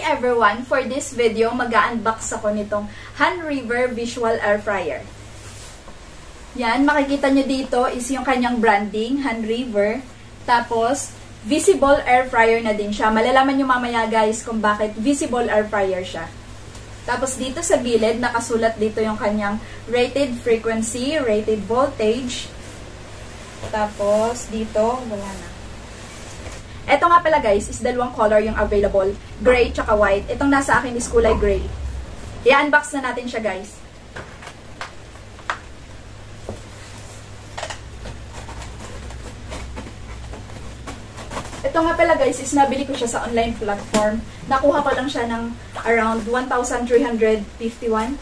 everyone! For this video, mag-unbox ako nitong Han River Visual Air Fryer. Yan, makikita nyo dito is yung kanyang branding, Han River. Tapos, visible air fryer na din siya. Malalaman nyo mamaya guys kung bakit visible air fryer siya. Tapos dito sa gilid, nakasulat dito yung kanyang rated frequency, rated voltage. Tapos dito, wala na. Ito nga pala guys, is dalawang color yung available. Gray tsaka white. Itong nasa akin is kulay gray. I-unbox na natin siya guys. Ito nga pala guys, is nabili ko siya sa online platform. Nakuha ko lang siya ng around 1,351.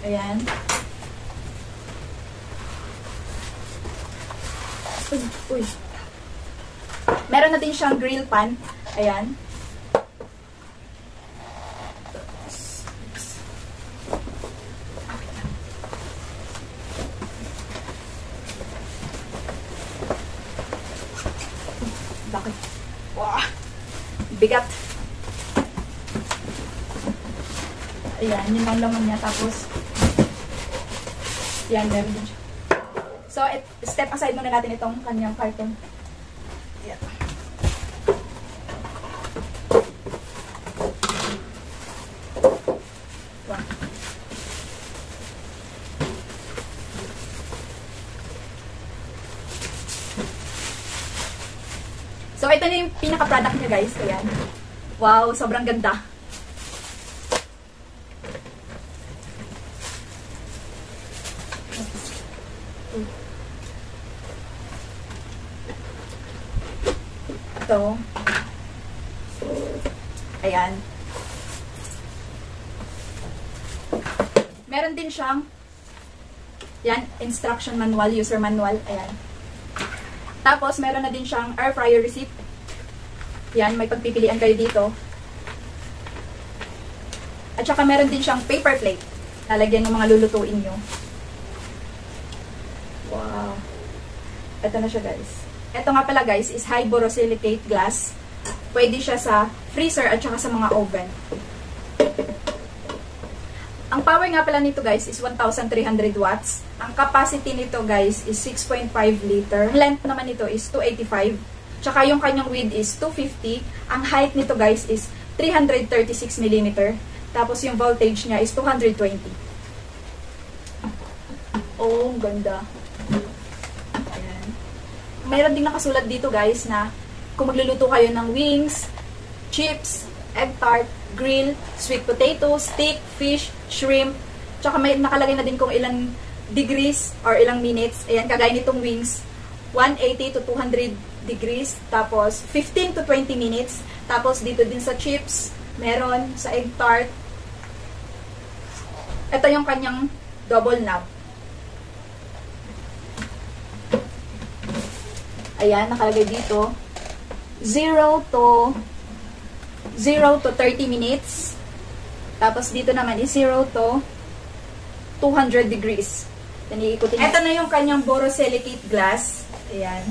Ayan. Uy. Meron na din siyang grill pan. Ayan. Bakit? Wow. Bigat. Ayan, yun ang laman niya. Tapos, yan, meron din siya. So, step aside muna natin itong kanyang carton. Ayan. Wow. So, ito na yung pinaka-product niya guys. Ayan. Wow, sobrang ganda. Ito. Ayan. Meron din siyang yan, instruction manual, user manual. Ayan. Tapos, meron na din siyang air fryer receipt. Yan, may pagpipilian kayo dito. At saka meron din siyang paper plate. Lalagyan ng mga lulutuin nyo. Wow. Ito na siya guys. Ito nga pala guys is high borosilicate glass. Pwede siya sa freezer at saka sa mga oven. Ang power nga pala nito guys is 1,300 watts. Ang capacity nito guys is 6.5 liter. Length naman nito is 285. Tsaka yung kanyang width is 250. Ang height nito guys is 336 mm. Tapos yung voltage niya is 220. Oh, ganda. Mayroon ding nakasulat dito guys na kung magluluto kayo ng wings, chips, egg tart, grill, sweet potato, steak, fish, shrimp, tsaka may nakalagay na din kung ilang degrees or ilang minutes. Ayan, kagaya nitong wings, 180 to 200 degrees, tapos 15 to 20 minutes. Tapos dito din sa chips, meron sa egg tart. Ito yung kanyang double knob. Ayan, nakalagay dito. 0 to 30 minutes. Tapos dito naman is 0 to 200 degrees. Then, iikutin. Ito na yung kanyang borosilicate glass. Ayan.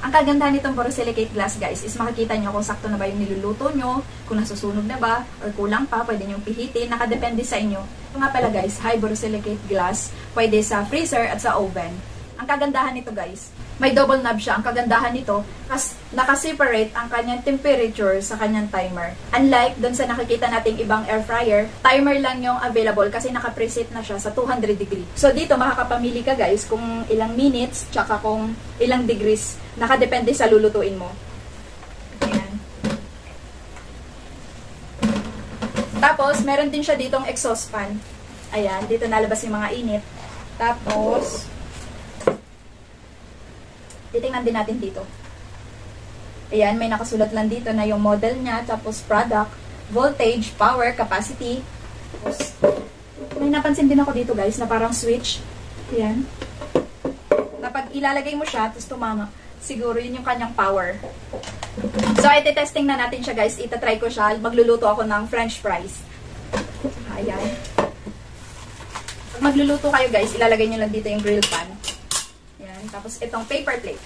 Ang kagandahan nitong borosilicate glass, guys, is makikita nyo kung sakto na ba yung niluluto nyo, kung nasusunog na ba, or kulang pa, pwede nyo pihitin. Nakadepende sa inyo. Ito nga pala, guys, high borosilicate glass. Pwede sa freezer at sa oven. Ang kagandahan nito guys, may double knob siya. Ang kagandahan nito, naka-separate ang kanyang temperature sa kanyang timer. Unlike dun sa nakikita nating ibang air fryer, timer lang yung available kasi naka-preset na siya sa 200 degree. So dito makakapamili ka guys kung ilang minutes, tsaka kung ilang degrees. Nakadepende sa lulutuin mo. Ayan. Tapos, meron din siya ditong exhaust fan. Ayan, dito nalabas yung mga init. Tapos, titingnan din natin dito. Ayan, may nakasulat lang dito na yung model niya, tapos product, voltage, power, capacity. Tapos, may napansin din ako dito guys, na parang switch. Ayan. Na pag ilalagay mo siya, tapos tumama, siguro yun yung kanyang power. So, iti-testing na natin siya guys. Itatry ko siya. Magluluto ako ng french fries. Ayan. Pag magluluto kayo guys, ilalagay nyo lang dito yung grill pan. Yan. Tapos itong paper plate.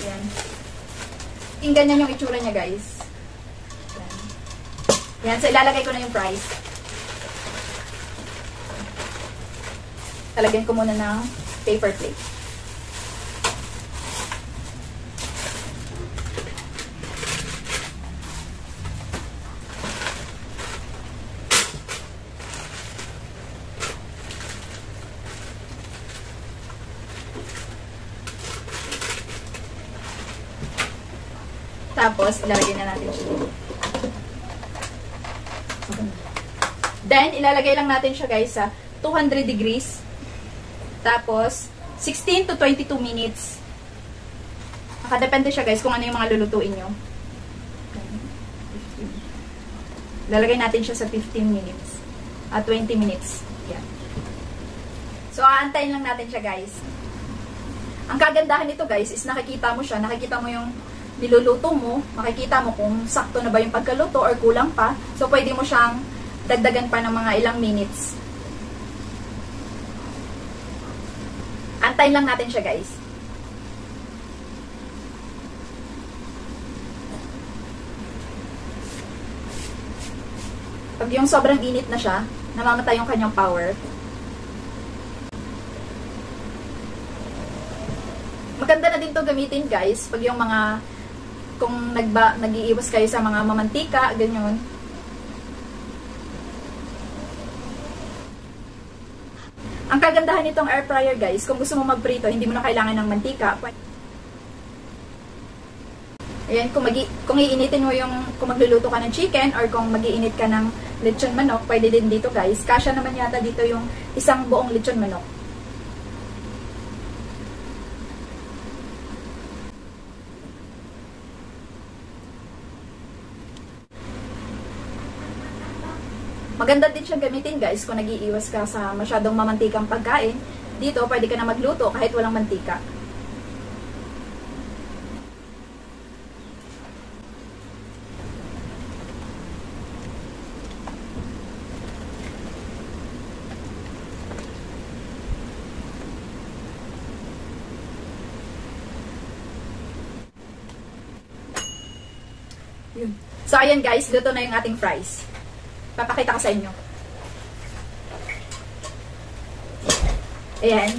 Yan. Yung ganyan yung itsura niya guys. Yan. Yan. So ilalagay ko na yung fries. Talagyan ko muna ng paper plate. Tapos, ilalagay na natin siya. Then, ilalagay lang natin siya guys sa 200 degrees. Tapos, 16 to 22 minutes. Nakadepende siya guys kung ano yung mga lulutuin nyo. Ilalagay natin siya sa 15 minutes. 20 minutes. Yan. So, aantayin lang natin siya guys. Ang kagandahan nito guys is nakikita mo siya. Nakikita mo yung niluluto mo, makikita mo kung sakto na ba yung pagkaluto or kulang pa. So, pwede mo siyang dagdagan pa ng mga ilang minutes. Antayin lang natin siya, guys. Pag yung sobrang init na siya, namamatay yung kanyang power. Maganda na din to gamitin, guys, pag yung mga kung nag-iiwas kayo sa mga mamantika, ganyan. Ang kagandahan nitong air fryer guys, kung gusto mo magprito, hindi mo na kailangan ng mantika. Ayan, kung iinitin mo yung, kung magluluto ka ng chicken or kung mag-iinit ka ng lechon manok, pwede din dito guys. Kasya naman yata dito yung isang buong lechon manok. Maganda din siyang gamitin guys kung nag-iiwas ka sa masyadong mamantikang pagkain. Dito, pwede ka na magluto kahit walang mantika. Yun. So, ayan guys, luto na yung ating fries. Papakita ko sa inyo. Ayan.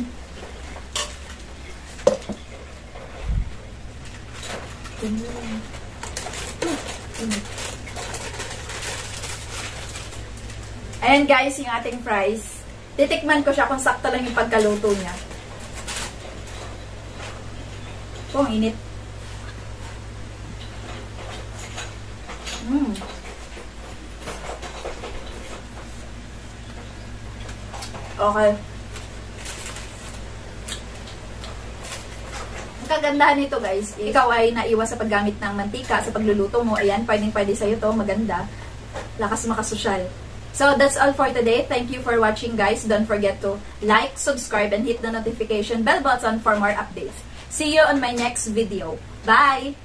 Ayan guys, yung ating fries. Titikman ko siya kung sakto lang yung pagkaluto niya. Oh, init. Okay. Ang kagandahan nito guys, ikaw ay naiwas sa paggamit ng mantika sa pagluluto mo. Ayan, pwedeng-pwede sa'yo to. Maganda. Lakas makasosyal. So, that's all for today. Thank you for watching guys. Don't forget to like, subscribe, and hit the notification bell button for more updates. See you on my next video. Bye!